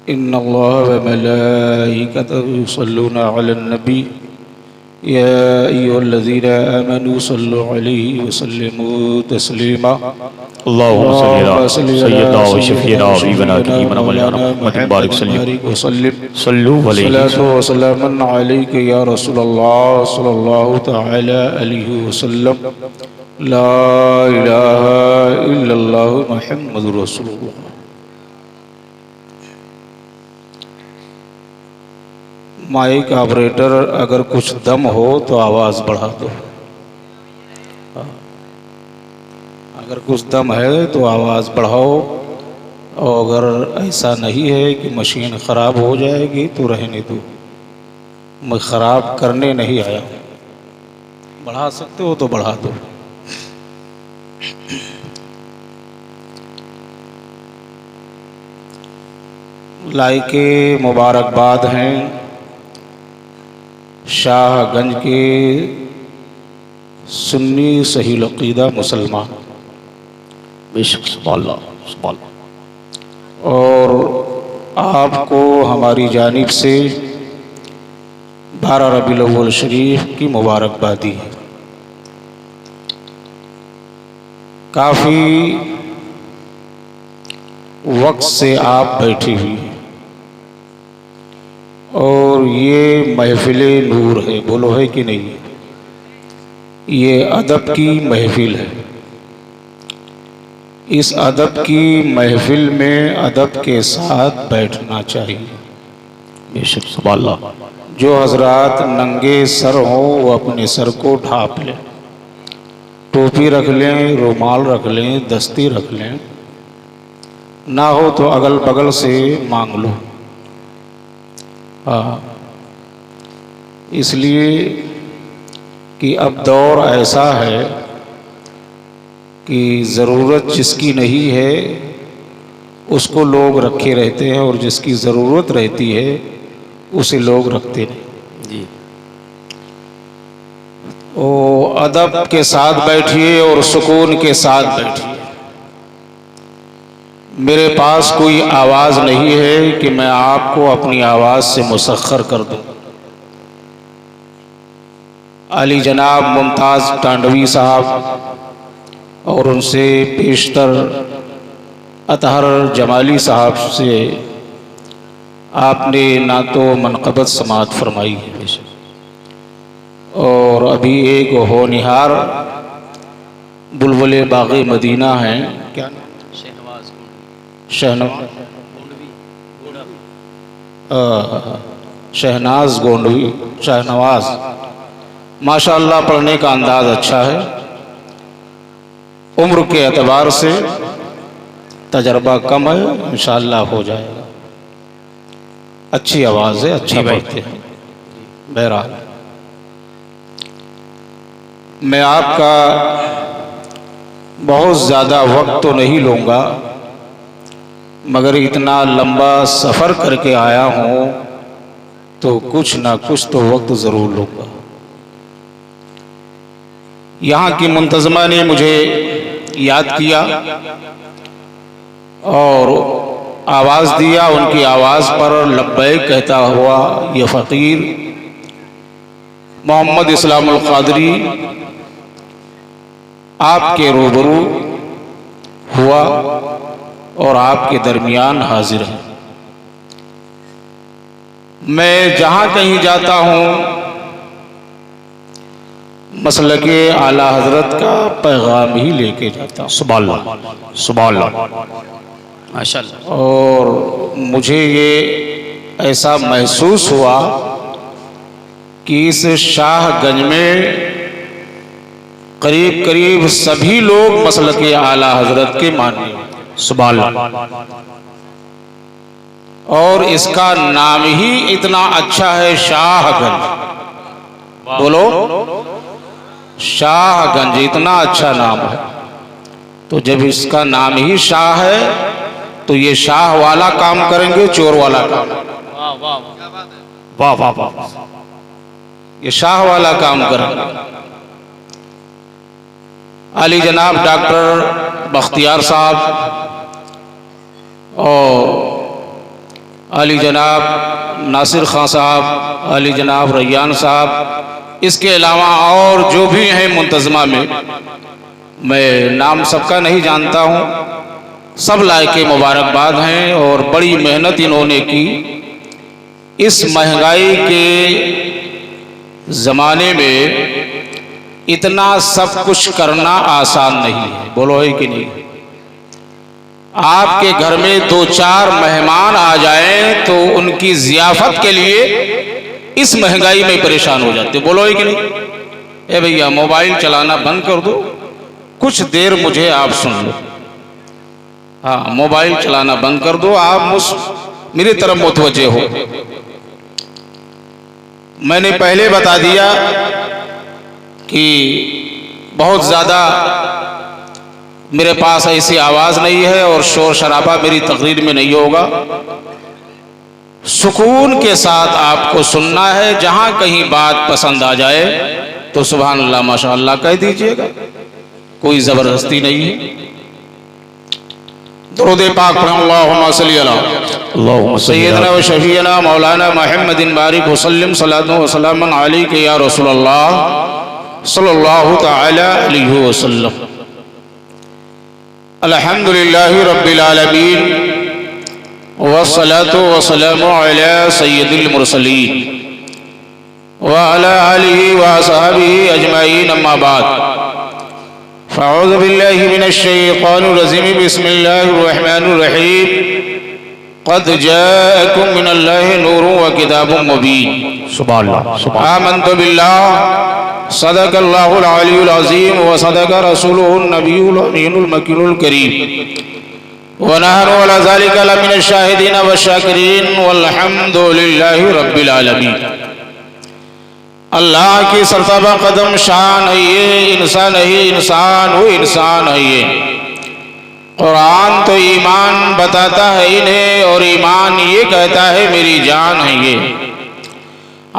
इन्नल्लाह व मलाइकतहु युसल्लूना अलन नबी या अय्युहल्लज़ीना आमनू सल्लु अलैहि व सल्लिमू तस्लीमा। अल्लाहुम्मा सल्ली अला अल्लाहुम्मा सल्लि अला सय्यदना व शफीना सय्यिदना व व हबीबना शफीना करीमना मौलाना मौलाना मुहम्मद मुहम्मद बारिक बारिक व सल्लिम। सल्लु अलैहि सलातो व सलामन अलैका या रसूलल्लाह सल्लल्लाहु तआला अलैहि वसल्लम। ला इलाहा इल्लल्लाह मुहम्मदुर रसूलुल्लाह। माइक ऑपरेटर, अगर कुछ दम हो तो आवाज़ बढ़ा दो। अगर कुछ दम है तो आवाज़ बढ़ाओ, और अगर ऐसा नहीं है कि मशीन ख़राब हो जाएगी तो रहने दो। मैं ख़राब करने नहीं आया हूँ। बढ़ा सकते हो तो बढ़ा दो। लाइके मुबारकबाद हैं शाहगंज के सुन्नी सही अक़ीदा मुसलमान, बेशक सुभान अल्लाह। और आपको हमारी जानिब से 12 रबीउल अव्वल शरीफ की मुबारकबादी है। काफ़ी वक्त से आप बैठी हुई हैं और ये महफिल नूर है, बोलो है कि नहीं? ये अदब की महफिल है। इस अदब की महफिल में अदब के साथ बैठना चाहिए। बेशक सुभान अल्लाह। जो हजरात नंगे सर हों वो अपने सर को ढाँप लें, टोपी रख लें, रुमाल रख लें, दस्ती रख लें, ना हो तो अगल बगल से मांग लो। हाँ, इसलिए कि अब दौर ऐसा है कि ज़रूरत जिसकी नहीं है उसको लोग रखे रहते हैं, और जिसकी ज़रूरत रहती है उसे लोग रखते नहीं जी। ओ अदब के साथ बैठिए और सुकून के साथ बैठिए। मेरे पास कोई आवाज़ नहीं है कि मैं आपको अपनी आवाज़ से मुसख्खर कर दूं। अली जनाब मुमताज़ टांडवी साहब और उनसे पेशतर अतहर जमाली साहब से आपने ना तो मनक़बत समात फरमाई है, और अभी एक होनिहार बुलबुल बाग़े मदीना हैं, क्या शहनाज गोंडवी, शहनवाज, माशाअल्लाह पढ़ने का अंदाज़ अच्छा है, उम्र के एतबार से तजर्बा कम है, इंशाअल्लाह हो जाएगा। अच्छी आवाज़ है, अच्छा पढ़ते हैं। बहरहाल मैं आपका बहुत ज़्यादा वक्त तो नहीं लूँगा, मगर इतना लंबा सफ़र करके आया हूँ तो कुछ ना कुछ तो वक्त ज़रूर लूँगा। यहाँ की मुंतज़मा ने मुझे याद किया और आवाज़ दिया। उनकी आवाज़ पर लब्बैक कहता हुआ ये फ़कीर मोहम्मद इस्लामुल क़ादरी आपके रूबरू हुआ और आपके दरमियान हाजिर है। मैं जहाँ कहीं जाता हूँ मसलके आला हज़रत का पैगाम ही लेके जाता हूँ। सुभान अल्लाह सुभान अल्लाह माशाअल्लाह। और मुझे ये ऐसा महसूस हुआ कि इस शाहगंज में करीब करीब सभी लोग मसलके आला हज़रत के मानी। सुभान अल्लाह। और इसका नाम ही इतना अच्छा है, शाहगंज। बोलो, शाहगंज इतना अच्छा नाम है। तो जब इसका नाम ही शाह है तो ये शाह वाला काम करेंगे, चोर वाला काम। वाह वाह वाह। ये शाह वाला काम करेंगे। अली जनाब डॉक्टर बख्तियार साहब और आली जनाब नासिर खां साहब, आली जनाब रैयान साहब, इसके अलावा और जो भी हैं मुंतज़मा में, मैं नाम सबका नहीं जानता हूँ, सब लायके मुबारकबाद हैं। और बड़ी मेहनत इन्होंने की। इस महंगाई के ज़माने में इतना सब कुछ करना आसान नहीं है, बोलो है कि नहीं? आपके घर में 2-4 मेहमान आ जाएं तो उनकी ज़ियाफ़त के लिए इस महंगाई में परेशान हो जाते, बोलो है कि नहीं? ए भैया मोबाइल चलाना बंद कर दो, कुछ देर मुझे आप सुन लो। हाँ, मोबाइल चलाना बंद कर दो, आप मेरी तरफ मुतवज्जे हो। मैंने पहले बता दिया कि बहुत ज़्यादा मेरे पास ऐसी आवाज़ नहीं है और शोर शराबा मेरी तकरीर में नहीं होगा। सुकून के साथ आपको सुनना है। जहाँ कहीं बात पसंद आ जाए तो सुभान अल्लाह माशाअल्लाह कह दीजिएगा, कोई ज़बरदस्ती नहीं है। दुरूद पाक पढ़ें, अल्लाहुम्मा सल्ली अला सय्यदना व शफीना मौलाना मुहम्मदिन बारिक वसल्लम सल्लल्लाहु व सल्लम अलैका या रसूलल्लाह सल्लल्लाहु तआला अलैहि वसल्लम। अल्हम्दुलिल्लाहि रब्बिल आलमीन वस्सलातु वस्सलामु अला सय्यदिल मुरसलीन व अला आलिहि व असहाबिहि अजमाइन, अम्मा बाद। फ़अऊज़ु बिल्लाहि मिनश शैतानिर रजीम, बिस्मिल्लाहिर रहमानिर रहीम। क़द जाअकुम मिनल्लाहि नूरुन व किताबुम मुबीन। सुभान आमन्तु बिल्लाह सदक़ल्लाहुल अलीयुल अज़ीम व सदक़ रसूलुहुन नबियुल अमीनुल मकीनुल करीम व नहनु अला ज़ालिका लमिनश शाहिदीन व शाकिरीन वल्हम्दुलिल्लाहि रब्बिल आलमीन। अल्लाह की सरतबा कदम शान है ये, इंसान है इंसान हो, इंसान है ये। कुरान तो ईमान बताता है इन्हें और ईमान ये कहता है मेरी जान है ये।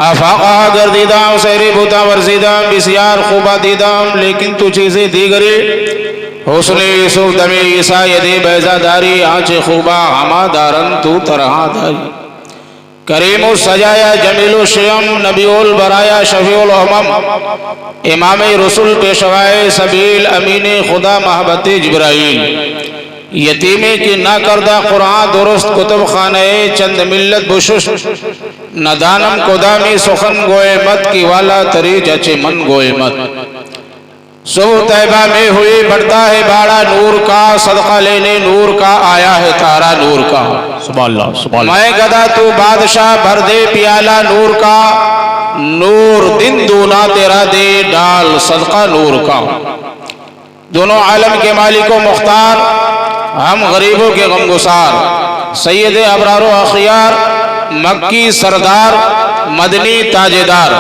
आफाका गर्दीदाम सहरी भूता वर्जिदाम बिसियार खूबा दीदाम, लेकिन तू चीज़ें दीगरी हुस्ने यूसुफ दमे ईसा यदे बैजादारी आँच खूबा हमा दारन तू तरह दारी। करीमु सजाया जमीलु शियम नबीउल बराया शफीउल उम्मम इमाम रसूल पेशवाए सबील अमीन खुदा महबत जिब्राइल। यतीमे की ना करदा कुरान दुरुस्त कुतुब खाने चंद मिल्लत बुशुश नदानम कोदामी सुखन गोए मत की वाला तरी जचे मन गोए मत। सुबह तैबा में हुई बढ़ता है बाड़ा नूर का, सदका लेने नूर का आया है तारा नूर का। सुभान अल्लाह। मैं गदा तू बादशाह भर दे पियाला नूर का, नूर दिन दूना तेरा दे डाल सदका नूर का। दोनों आलम के मालिको मुख्तार, हम गरीबों के गमगुसार, सैयद अबरारो अखियार, मक्की सरदार, मदनी ताजेदार,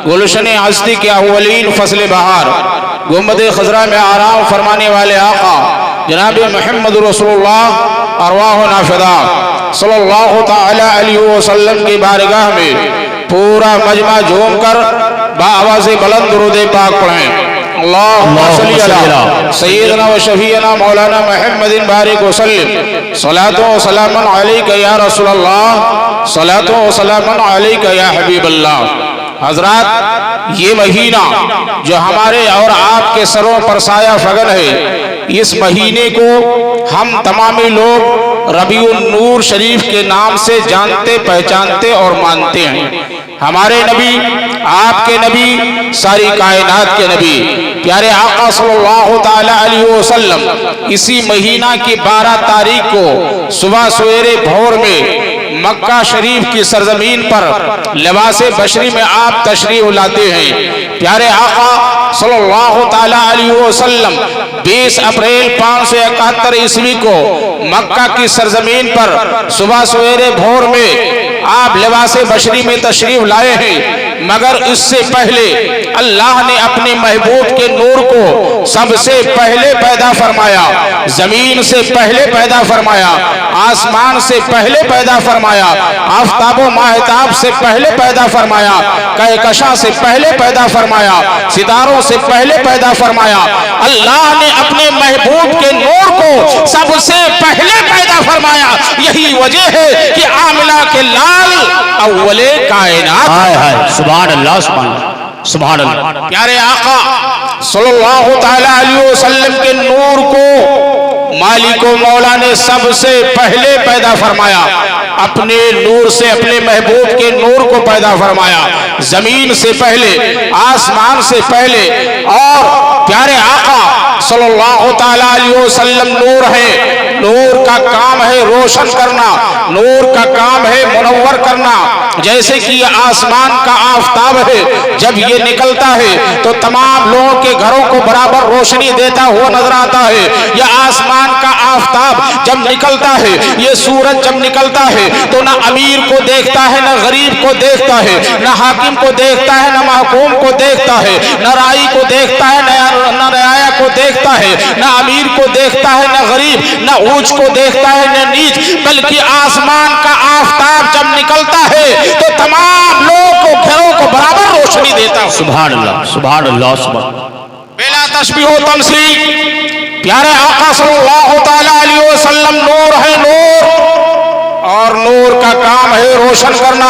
गुलशन हस्ती के अव्वलीन फसले बहार, गुम्बद खजरा में आराम फरमाने वाले आका जनाब मोहम्मद रसूलुल्लाह अरवाह नाफिदा सल्लल्लाहु तआला अलैहि वसल्लम की बारगाह में पूरा मजमा झूम कर बाआवाज़ बुलंद दुरूद पाक पढ़ें। अल्लाहुम्मा सल्ली अला सय्यदना व शफीना मौलाना मुहम्मदिन बारिक वसल्लम सलातो व सलामन अलैका या रसूलल्लाह सलातो व सलामन अलैका या हबीबल्लाह। हजरात, ये महीना जो हमारे और आपके सरों पर साया फगन है, इस महीने को हम तमामी लोग रबीउन नूर शरीफ के नाम से जानते पहचानते और मानते हैं। हमारे नबी, आपके नबी, सारी कायनात के नबी प्यारे आका सल्लल्लाहु ताला अलैहि वसल्लम इसी महीना की 12 तारीख को सुबह सवेरे भोर में मक्का शरीफ की सरजमीन पर लिबासे बशरी में आप तशरीफ लाते हैं। प्यारे आका सल्लल्लाहु ताला अलैहि वसल्लम 20 अप्रैल 571 ईस्वी को मक्का की सरजमीन पर सुबह सवेरे भोर में आप लिबासे बशरी में तशरीफ लाए हैं। मगर इससे पहले अल्लाह ने अपने महबूब के नूर को सबसे पहले पैदा फरमाया, जमीन से पहले पैदा फरमाया, आसमान से पहले पैदा फरमाया, आफताबो माहताब से पहले पैदा फरमाया, कहकशा से पहले पैदा फरमाया, सितारों से पहले पैदा फरमाया। अल्लाह ने अपने महबूब के नूर को सबसे पहले पैदा पैदा फरमाया। यही वजह है कि आमिना के लाल अव्वले कायनात। हाय हाय, सुभान अल्लाह, सुभान अल्लाह, सुभान अल्लाह। प्यारे आका सल्लल्लाहु तआला अलैहि वसल्लम के नूर को मालिक व मौला ने सबसे पहले पैदा फरमाया। अपने नूर से अपने महबूब के नूर को पैदा फरमाया, जमीन से पहले, आसमान से पहले। और प्यारे आका सल्लल्लाहु तआला अलैहि वसल्लम नूर है। नूर का काम है रोशन करना, नूर का काम है मुनव्वर करना। जैसे कि ये आसमान का आफताब है, जब ये निकलता है तो तमाम लोगों के घरों को बराबर रोशनी देता हुआ नजर आता है। यह आसमान का आफताब जब निकलता है, ये सूरज जब निकलता है तो ना अमीर को देखता है, ना गरीब को देखता है, ना हाकिम को देखता है, ना महकूम को देखता है, ना राई को देखता है, ना न्याया को देखता है, ना अमीर को देखता है, ना गरीब, ना ऊंच को देखता है, ना नीच। बल्कि आसमान का आफताब जब निकलता है तो तमाम लोगों को, घरों को बराबर रोशनी देता है। सुभान अल्लाह, सुभान अल्लाह, सुभान। बेला तशबीह व तमसील, प्यारे आका सल्लल्लाहु तआला अलैहि वसल्लम नूर है, नूर। और नूर का काम है रोशन करना,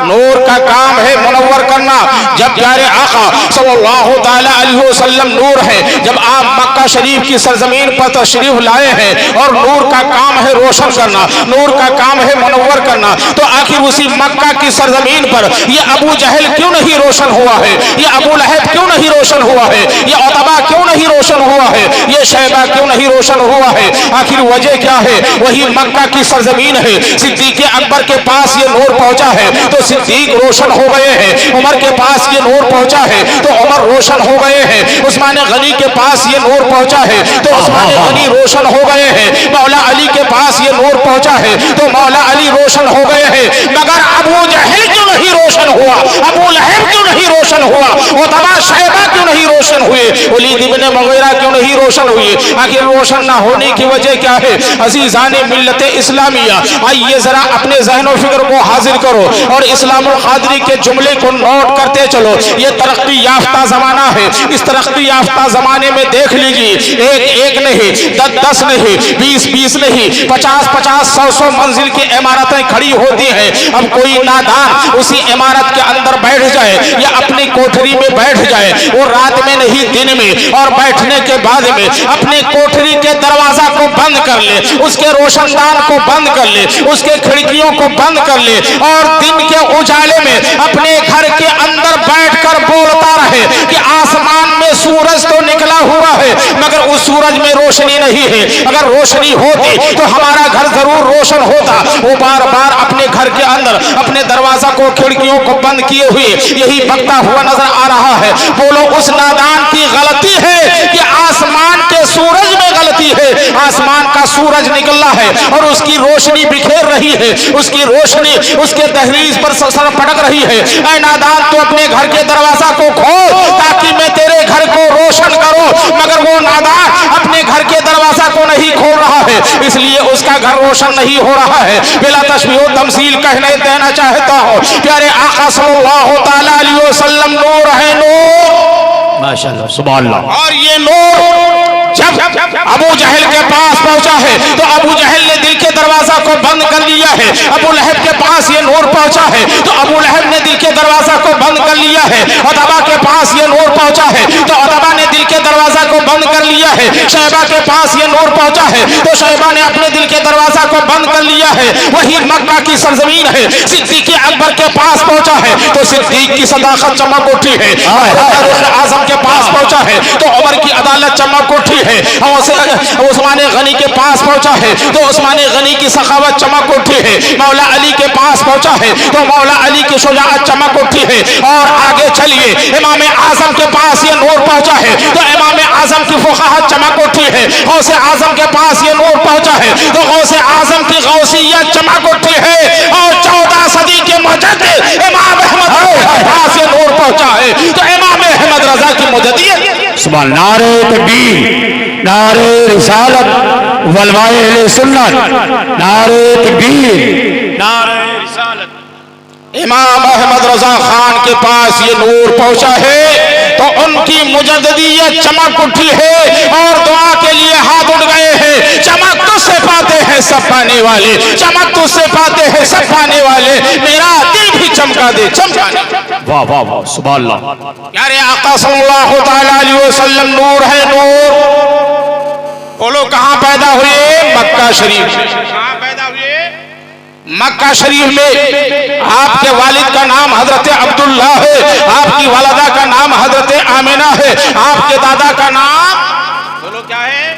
नूर का काम है मुनव्वर करना। जब प्यारे आका सल्लल्लाहु तआला अलैहि वसल्लम नूर है, जब आप मक्का शरीफ की सरजमीन पर तशरीफ लाए हैं और नूर का काम है रोशन करना, नूर का काम है मुनव्वर करना, तो आखिर उसी मक्का की सरजमीन पर ये अबू जहल क्यों नहीं रोशन हुआ है? ये अबू लहब क्यों नहीं रोशन हुआ है? ये उतबा क्यों नहीं रोशन हुआ है? ये शैबा क्यों नहीं रोशन हुआ है? आखिर वजह क्या है? वही मक्का की सरजमीन है। सिद्दीक अकबर के पास ये नूर पहुंचा है तो सिद्दीक रोशन हो गए हैं। उमर के पास ये नूर पहुंचा है तो उमर रोशन हो गए हैं। उस्मान गनी के पास ये नूर पहुंचा है तो उस्मान गनी रोशन हो गए हैं। मौला अली के पास ये नूर पहुंचा है तो मौला अली रोशन हो गए हैं। मगर अबू जहल क्यों नहीं रोशन हुआ? अबू लहब क्यों नहीं रोशन हुआ? उतबा शैबा क्यों नहीं रोशन हुए? वलीद इब्न मुगीरा क्यों नहीं रोशन हुए? आखिर रोशन ना होने की वजह क्या है? अजीजाने मिल्लत इस्लामिया, आइए जरा अपने ज़हन फिक्र को हाजिर करो और इस्लामुल क़ादरी के जुमले को नोट करते चलो। ये तरक्की याफ्ता जमाना है। इस तरक्की याफ्ता जमाने में देख लीजिए, एक एक नहीं, 10 नहीं, 20 नहीं, 50 100 मंजिल की इमारतें खड़ी होती हैं। अब कोई नादान उसी इमारत के अंदर बैठ जाए या अपनी कोठरी में बैठ जाए, वो रात में नहीं दिन में, और बैठने के बाद में अपने कोठरी के दरवाजा को बंद कर ले, उसके रोशनदान को बंद कर ले, उसके खिड़कियों को बंद कर ले और दिन के उजाले में अपने घर के अंदर बैठकर बोलता रहे कि आसमान में सूरज तो निकला हुआ है मगर उस सूरज में रोशनी नहीं है। अगर रोशनी होती तो हमारा घर जरूर रोशन होता। वो बार बार अपने घर के अंदर अपने दरवाजा को, खिड़कियों को बंद किए हुए यही बकता हुआ नजर आ रहा है। बोलो उस नादान की गलती है कि आसमान के सूरज में गलती है? आसमान का सूरज निकला है और उसकी रोशनी बिखेर रही है, उसकी रोशनी उसके दहलीज पर सर पटक रही है। ऐ नादान, तो अपने घर के दरवाजा को खोल ताकि मैं तेरे घर को रोशन करूं। मगर वो नादान अपने घर के दरवाजा को नहीं खोल रहा है, इसलिए उसका घर रोशन नहीं हो रहा है। बिला तशबीह तमसील कहने देना चाहता हूं, प्यारे आका सल्लल्लाहु तआला अलैहि वसल्लम नूर है, नूर माशाअल्लाह, सुभान अल्लाह। और ये नूर जब अबू जहल के पास पहुंचा है तो अबू जहल ने दिल के दरवाजा को बंद कर लिया है। अबू लहब के पास ये नूर पहुंचा है तो अबू लहब ने दिल के दरवाजा को बंद कर लिया है। उतबा के पास ये नूर पहुंचा है तो उतबा ने दिल के दरवाजा को बंद कर लिया है। शैबा के पास ये नूर पहुंचा है तो शैबा ने अपने दिल के दरवाजा को बंद कर लिया है। वही मक्का की सरजमीन है। सिद्दीक अकबर के पास पहुंचा है तो सिद्दीक की सदाकत चमक उठी है। आजम के पास पहुंचा है तो उमर की अदालत चमक उठी है। उस्मान गनी के पास पहुंचा है तो उस्मान गनी की सखावत चमक उठी है। मौला अली के पास पहुंचा है तो मौला अली की शुजाअत चमक उठी है। और आगे चलिए, इमाम आजम के पास ये नूर पहुंचा है तो इमाम आजम की फुकाहत चमक उठी है। गौसे आजम के पास ये नूर पहुंचा है तो गौसे आजम की गौसियत चमक उठी है। और 14 सदी के मुजद्दिद इमाम अहमद के पास ये नूर पहुंचा है तो इमाम अहमद रजा की मुजद्दियत। सुभान, नारे तकबीर, नारे रिसालत, वलवाए अहले सुन्नत, नारे तकबीर, नारे रिसालत। इमाम अहमद रजा खान के पास ये नूर पहुंचा है तो उनकी मुजद्दियत चमक उठी है और दुआ के लिए हाथ उठ गए हैं। चमक तो से पाते हैं हैं सब पाने वाले, चमक तुझसे पाते हैं सब पाने वाले, मेरा दिल भी चमका दे चमकाने। वाह वाह वाह, सुभान अल्लाह। प्यारे आका सल्लल्लाहु ताला अलैहि वसल्लम नूर है नूर। बोलो कहाँ पैदा हुए? मक्का शरीफ। कहाँ पैदा हुए? मक्का शरीफ में। आपके वालिद का नाम हजरत अब्दुल्ला है, आपकी वालिदा का नाम हजरत आमिना है, आपके दादा का नाम, बोलो क्या है?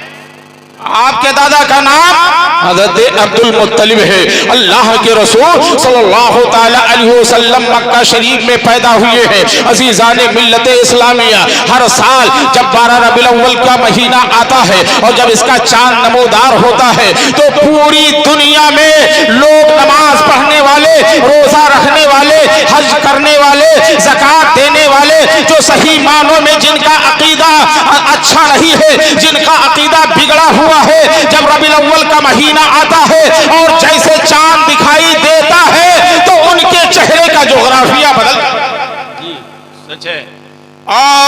आपके दादा का नाम हजरत अब्दुल मुत्तलिब है। अल्लाह के रसूल सल्लल्लाहु ताला अलैहि वसल्लम मक्का शरीफ में पैदा हुए हैं। अजीजाने मिल्लत इस्लामिया, हर साल जब 12 रबीउल अव्वल का महीना आता है और जब इसका चांद नमोदार होता है तो पूरी दुनिया में लोग नमाज पढ़ने वाले, रोजा रखने वाले, हज करने वाले, ज़कात देने वाले, जो सही मानों में जिनका अकीदा अच्छा नहीं है, जिनका अकीदा बिगड़ा हुआ है, जब रबीउल अव्वल का महीना आता है और जैसे चांद दिखाई देता है तो उनके चेहरे का जोग्राफिया बदल जी सच है। और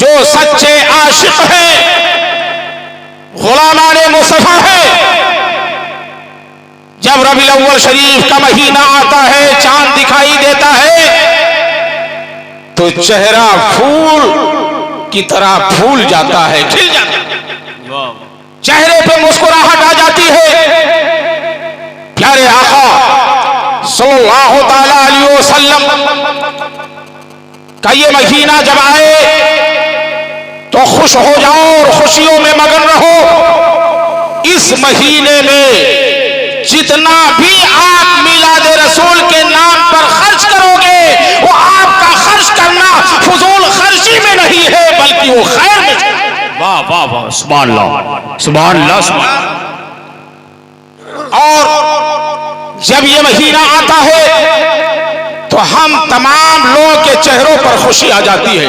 जो सच्चे आशिक हैं, गुलामाने मुस्तफा है, जब रबीउल अव्वल शरीफ का महीना आता है, चांद दिखाई देता है तो चेहरा फूल की तरह फूल जाता है, खिल जाता है, चेहरे पे मुस्कुराहट आ जाती है। प्यारे आका सल्लल्लाहु ताला अलैहि वसल्लम का ये महीना जब आए तो खुश हो जाओ और खुशियों में मगन रहो। इस महीने में जितना भी आप मिलाद रसूल के नाम पर खर्च करोगे वो आपका खर्च करना फजूल खर्ची में नहीं है बल्कि वो खैर में। वाह वाह वाह, सुभान अल्लाह सुभान अल्लाह सुभान। और जब ये महीना आता है तो हम तमाम लोगों के चेहरों पर खुशी आ जाती है।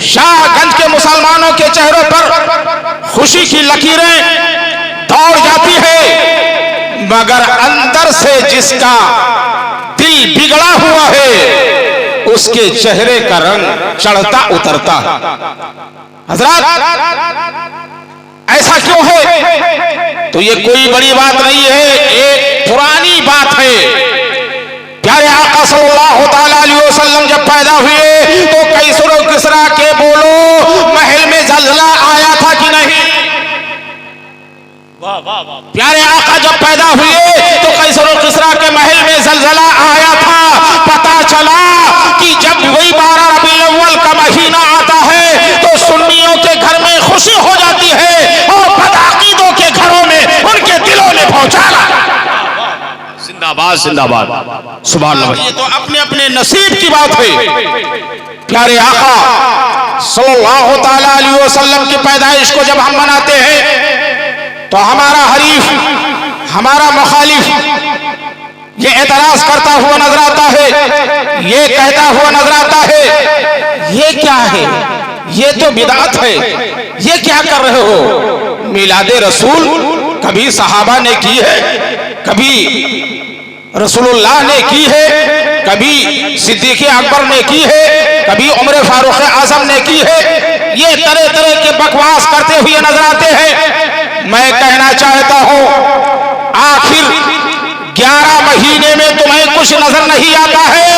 शाहगंज के मुसलमानों के चेहरों पर खुशी की लकीरें दौड़ जाती है, मगर अंदर से जिसका दिल बिगड़ा हुआ है उसके चेहरे का रंग चढ़ता उतरता है। हजरत ऐसा क्यों है? तो ये कोई बड़ी बात नहीं है, एक पुरानी बात है। प्यारे आका सल्लल्लाहु ताला अलैहि वसल्लम जब पैदा हुए तो कैसर और किसरा के बोलो महल में जलजला आया था कि नहीं? वाह वाह वाह। प्यारे आका जब पैदा हुए तो कैसर और किसरा के महल में जलजला आया था। पता चला कि जब वही 12 रबीउल अव्वल का महीना आता है तो सुन्नियों के घर में खुशी हो जाती है और बदअकीदों के घरों में उनके दिलों ने पहुंचाना। जिंदाबाद जिंदाबाद, सुभान अल्लाह। ये तो अपने अपने नसीब की बात है। प्यारे आका सल्लल्लाहु ताला अलैहि वसल्लम की पैदाइश को जब हम मनाते हैं तो हमारा हरीफ, हमारा मुखालिफ ये एतराज करता हुआ नजर आता है, ये कहता हुआ नजर आता है ये क्या है, ये तो बिदअत है, ये क्या कर रहे हो? मिलादे रसूल कभी सहाबा ने की है, कभी रसूलुल्लाह ने की है, कभी सिद्दीक़ अकबर ने की है, कभी उमर फारूक आजम ने की है। ये तरह तरह के बकवास करते हुए नजर आते हैं। मैं कहना चाहता हूं आखिर 11 महीने में तुम्हें कुछ नजर नहीं आता है?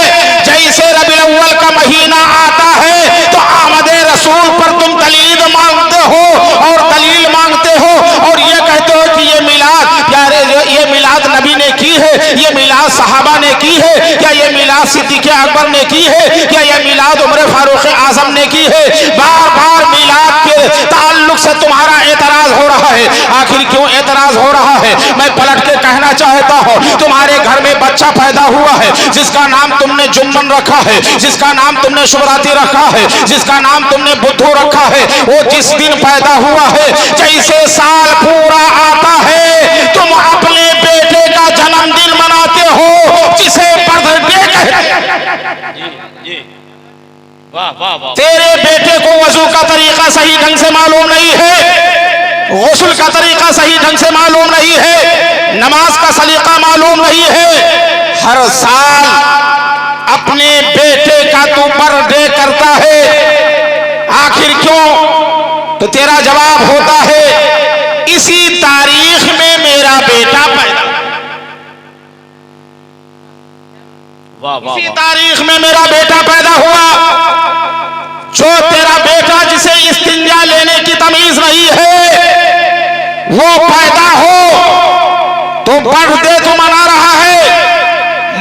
जैसे रबीउल अव्वल का महीना आता है तो आमद रसूल पर तुम दलील मांगते हो और दलील मांगते हो और ये कहते हो कि ये मिलाद प्यारे, ये मिलाद नबी ने की है, ये मिलाद सहाबा ने की है, क्या ये मिलाद सिद्दीक़ अकबर ने की है, क्या ये मिलाद उमर फारूक आजम ने की है? बार बार मिलाद के ताल्लुक से तुम्हारा एतराज हो रहा है। आखिर क्यों एतराज हो रहा है? मैं पलट के कहना चाहता हूँ तुम्हारे घर में बच्चा पैदा हुआ है जिसका नाम तुमने जुम्मन रखा है, जिसका नाम तुमने शुभराती रखा है, जिसका नाम तुमने बुद्धू रखा है, वो जिस दिन पैदा हुआ है जैसे साल पूरा आता है तुम अपने बेटे का जन्मदिन मनाते हो जिसे बर्थडे कहते हैं। वाह वाह वाह। तेरे बेटे को वजू का तरीका सही ढंग से मालूम नहीं है, गुस्ल का तरीका सही ढंग से मालूम नहीं है, नमाज का सलीका मालूम नहीं है। हर साल अपने बेटे का तू बर्थडे करता है, आखिर क्यों? तो तेरा जवाब होता है इसी तारीख में मेरा इसी तारीख में मेरा बेटा पैदा हुआ। जो तेरा बेटा जिसे इस्तिंजा लेने की तमीज नहीं है वो पैदा हो तो बर्थडे तो मना रहा है।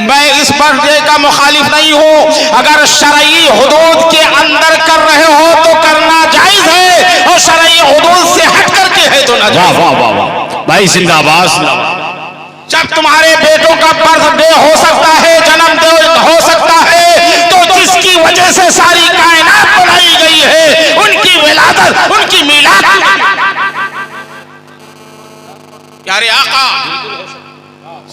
मैं इस बर्थडे का मुखालिफ नहीं हूं। अगर शरई हुदूद के अंदर कर रहे हो तो करना जायज है और शरई हुदूद से हट करके है तो ना जायज। वाह वाह वाह भाई, जिंदाबाद। जब तुम्हारे बेटों का बर्थडे हो सकता है, जन्मदिन हो सकता है, तो जिसकी वजह से सारी कायनात बनाई गई है उनकी विलादत, उनकी मिलाद, प्यारे आका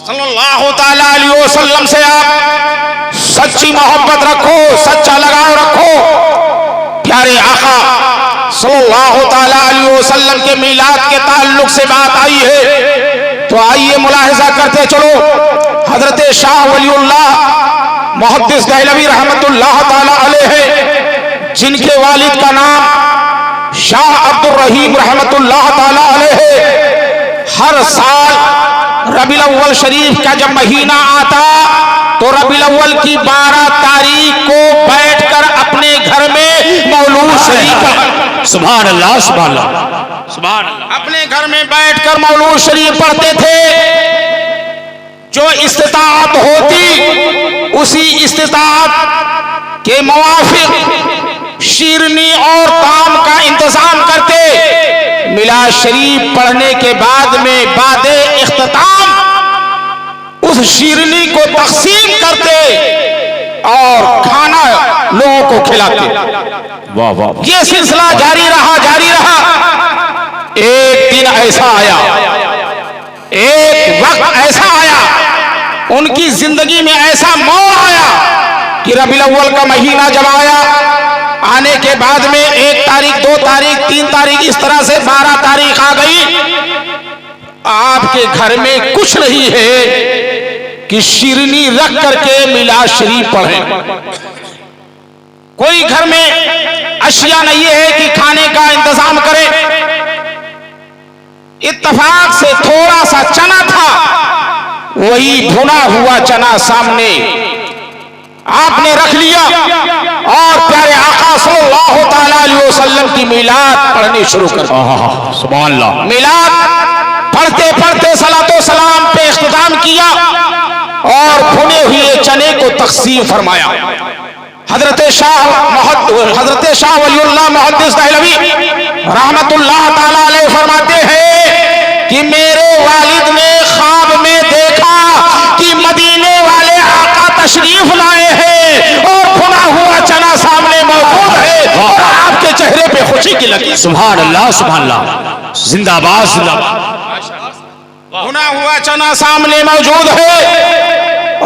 सल्लल्लाहु ताला अलैहि वसल्लम से आप सच्ची मोहब्बत रखो, सच्चा लगाव रखो। प्यारे आका सल्लल्लाहु ताला अलैहि वसल्लम के मिलाद के ताल्लुक से बात आई है तो आइए मुलाहिजा करते चलो। हजरत शाह वलीउल्लाह मुहद्दिस दहलवी रहमतुल्लाह ताला अलैह, जिनके वालिद का नाम शाह अब्दुल रहीम रहमतुल्लाह ताला अलैह, हर साल रबीउल अव्वल शरीफ का जब महीना आता तो रबीउल अव्वल की 12 तारीख को बैठकर अपने घर में मौलूद शरीफ, सुभान अल्लाह सुभान अल्लाह सुभान अल्लाह, अपने घर में बैठकर मौलूद शरीफ पढ़ते थे। जो इस्तिताअत होती उसी इस्तिताअत के मुवाफिक शीरनी और ताम का इंतजाम करते। मिलाद शरीफ पढ़ने के बाद में बादे इख्तिताम उस शीरनी को तकसीम करते और खाना लोगों को खिलाते। वाह वाह, ये सिलसिला जारी रहा। एक दिन ऐसा आया, एक वक्त ऐसा आया, उनकी जिंदगी में ऐसा मोड़ आया कि रबीउल अव्वल का महीना जब आया, आने के बाद में 1 तारीख, 2 तारीख, 3 तारीख, इस तरह से 12 तारीख आ गई। आपके घर में कुछ नहीं है कि शिरनी रख करके मिलाद शरीफ पढ़ें। कोई घर में अशिया नहीं है कि खाने का इंतजाम करे। इत्तफाक से थोड़ा सा चना था, वही भुना हुआ चना सामने आपने रख लिया और प्यारे आका सल्लल्लाहु ताला अलैहि वसल्लम की मिलाद पढ़नी शुरू कर दी। सुभान अल्लाह। मिलाद पढ़ते पढ़ते सलातो सलाम पे इख्तिताम किया और भुने हुए चने को तकसीम फरमाया। हजरत शाह वलीउल्लाह मुहद्दिस दहलवी रहमतुल्लाह ताला अलैह फरमाते हैं कि मेरे वालिद ने ख्वाब में देखा कि मदीने वाले आका तशरीफ लाए हैं और भुना हुआ चना सामने मौजूद है और आपके चेहरे पे खुशी की लगी। सुभान अल्लाह सुभान अल्लाह, जिंदाबाद जिंदाबाद। भुना हुआ चना सामने मौजूद है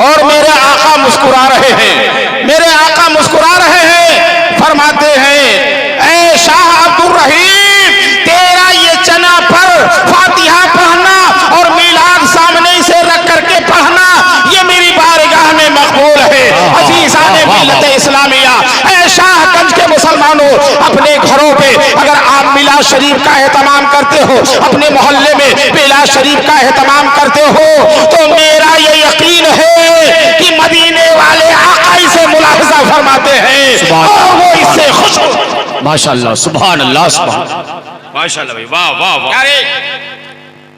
और मेरे आका मुस्कुरा रहे हैं, मेरे आका मुस्कुरा रहे हैं। फरमाते हैं, ऐ शाह अब्दुल रहीम, तेरा ये चना पर फातिहा पढ़ना और मिलाद सामने से रख करके पढ़ना ये मेरी बारगाह में मकबूल है। अजीज़ाने मिल्लत इस्लामिया, ऐ शाहगंज के मुसलमानों, अपने घरों पे अगर आप मिलाद शरीफ का एहतमाम करते हो, अपने मोहल्ले में मिलाद शरीफ का एहतमाम करते हो, तो मेरा ये यकीन है कि मदीने वाले आका इसे मुलाहिजा फरमाते हैं और वो इससे खुश हो। माशाअल्लाह, सुभान अल्लाह सुभान, माशाअल्लाह भाई, वाह वाह वाह। यारे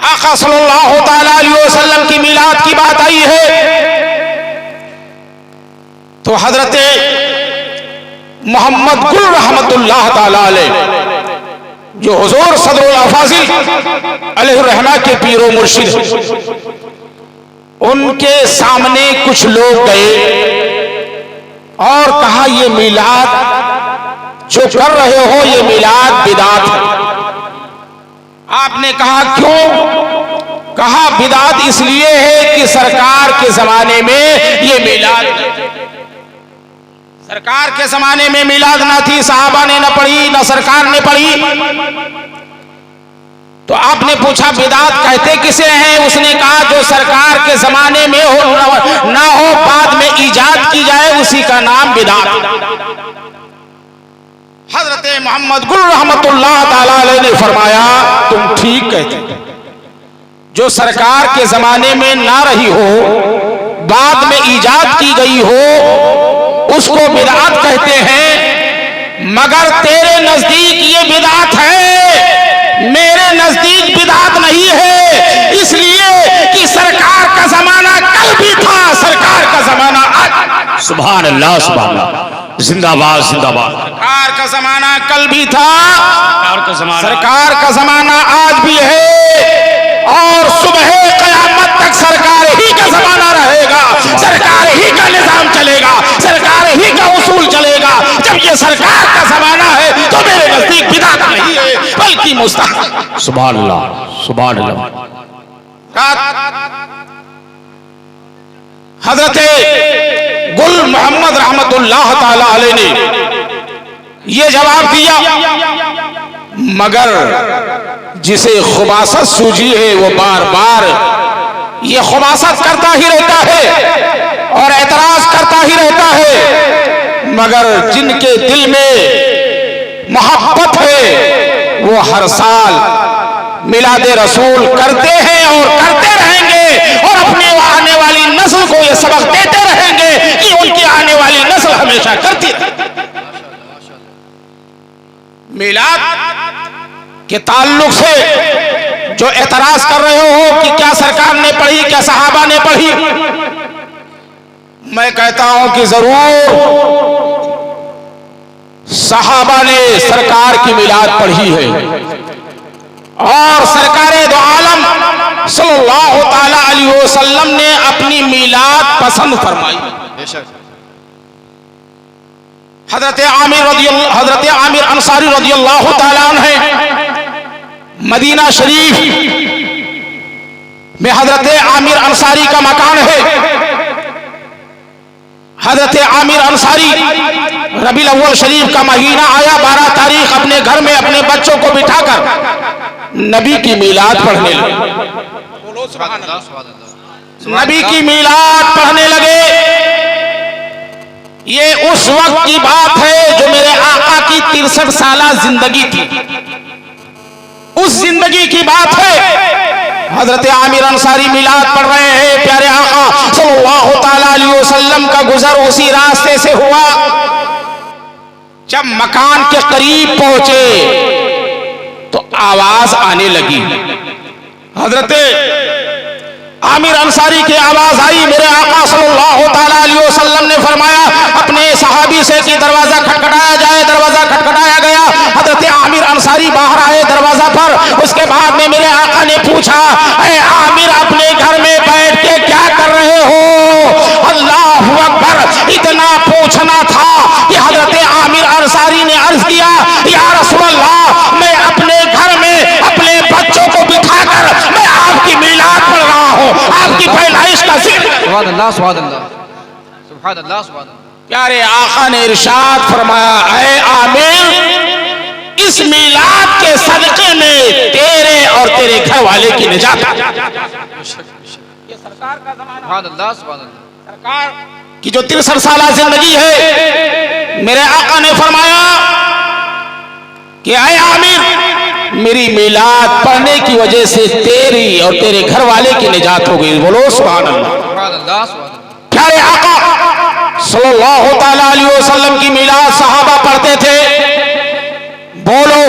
आका सल्लल्लाहु ताला अलैहि वसल्लम की मिलाद की बात आई है तो हजरत मोहम्मद गुल रहमतुल्लाह ताला अलैह, जो हुजूर सदरुल अफाजिल अलैहिर्रहमा के पीरो मुर्शिद, उनके सामने कुछ लोग गए और कहा, ये मिलाद जो कर रहे हो ये मिलाद बिदात है। आपने कहा क्यों? कहा बिदात इसलिए है कि सरकार के जमाने में ये मिलाद, सरकार के जमाने में मिलाद ना थी, साहबा ने ना पढ़ी, ना सरकार ने पढ़ी। तो आपने पूछा बिदात कहते किसे हैं? उसने कहा जो सरकार के जमाने में हो ना हो, बाद में इजाद की जाए, उसी का नाम बिदात। हजरत मोहम्मद गुल रहमतुल्लाह ताला अलैह ने फरमाया, तुम ठीक कहते, जो सरकार के जमाने में ना रही हो, बाद में ईजाद की गई हो उसको बिदअत कहते हैं, मगर तेरे नजदीक ये बिदअत है, मेरे नजदीक बिदअत नहीं है, इसलिए कि सरकार का जमाना कल भी था, सरकार का जमाना आज। सुभान अल्लाह, सुभान अल्लाह, जिंदाबाद जिंदाबाद। सरकार का जमाना कल भी था, सरकार का जमाना आज भी है, और सुबह क़यामत तक सरकार ही का जमाना रहेगा, सरकार ही का निजाम चलेगा, सरकार ही का उसूल चलेगा। जब ये सरकार का जमाना है तो मेरे नजदीक बिदअत नहीं है बल्कि मुस्तहब। सुभान अल्लाह, सुभान अल्लाह। हजरत गुल मोहम्मद रहमतुल्लाह ताला अलैह ने ये जवाब दिया, मगर जिसे खुबासत सूझी है वो बार बार ये खुबासत करता ही रहता है और एतराज करता ही रहता है, मगर जिनके दिल में मोहब्बत है वो हर साल मिलादे रसूल करते हैं और करते रहेंगे, और अपने आने वाली नस्ल को ये सबक देते रहेंगे कि उनकी आने वाली नस्ल हमेशा करती है। मिलाद के ताल्लुक से जो एतराज कर रहे हो कि क्या सरकार ने पढ़ी, क्या सहाबा ने पढ़ी, मैं कहता हूं कि जरूर सहाबा ने सरकार की मिलाद पढ़ी है, और सरकारे दो आलम सल्लल्लाहु ताला अलैहि वसल्लम ने अपनी मिलाद पसंद फरमाई। हजरत आमिर अंसारी रज़ियल्लाहु ताला अन्हु मदीना शरीफ में हजरत आमिर अंसारी का मकान है। हजरत आमिर अंसारी रबीउल अव्वल शरीफ का महीना आया, 12 तारीख अपने घर में अपने बच्चों को बिठाकर नबी की मिलाद पढ़ने लगे। नबी की मिलाद पढ़ने लगे। ये उस वक्त की बात है जो मेरे आका की 63 साला जिंदगी थी, उस जिंदगी की बात है। हजरत आमिर अंसारी मिलाद पढ़ रहे हैं, प्यारे आका सल्लल्लाहु ताला अलैहि वसल्लम का गुजर उसी रास्ते से हुआ। जब मकान के करीब पहुंचे तो आवाज आने लगी। हजरत आमिर अंसारी की आवाज आई। मेरे आका सल्लल्लाहु ताला अलैहि वसल्लम ने फरमाया अपने सहाबी से कि दरवाजा खटखटाया जाए। दरवाजा खटखटाया गया। हजरत आमिर अंसारी बाहर आए दरवाजा पर। उसके बाद में मेरे आका ने पूछा, ऐ आमिर अपने घर में बैठ के क्या कर रहे हो? अल्लाहु अकबर। इतना पूछना था कि हजरत आमिर अंसारी ने अर्ज किया, या रसूलल्लाह, मैं अपने घर में अपने बच्चों को बिठाकर मैं आपकी मिलाद पढ़ रहा हूँ, आपकी पैदाइश का जिक्र। सुभान अल्लाह, सुभान अल्लाह, सुभान अल्लाह, सुभान अल्लाह। प्यारे आका ने इरशाद फरमाया, ऐ आमिर, इस मिलाद के सदके में तेरे और तेरे घर वाले की निजात। ये सरकार का ज़माना। सुभान अल्लाह, सुभान अल्लाह। सरकार की जो 63 साला जिंदगी है, मेरे आका ने फरमाया कि ऐ आमिर, मेरी मिलाद पढ़ने की वजह से तेरी और तेरे घर वाले की निजात हो गई। बोलो सुभान अल्लाह, सुभान अल्लाह, सुभान अल्लाह। प्यारे आका सल्लल्लाहु ताला अलैहि वसल्लम की मिलाद सहाबा पढ़ते थे। बोलो,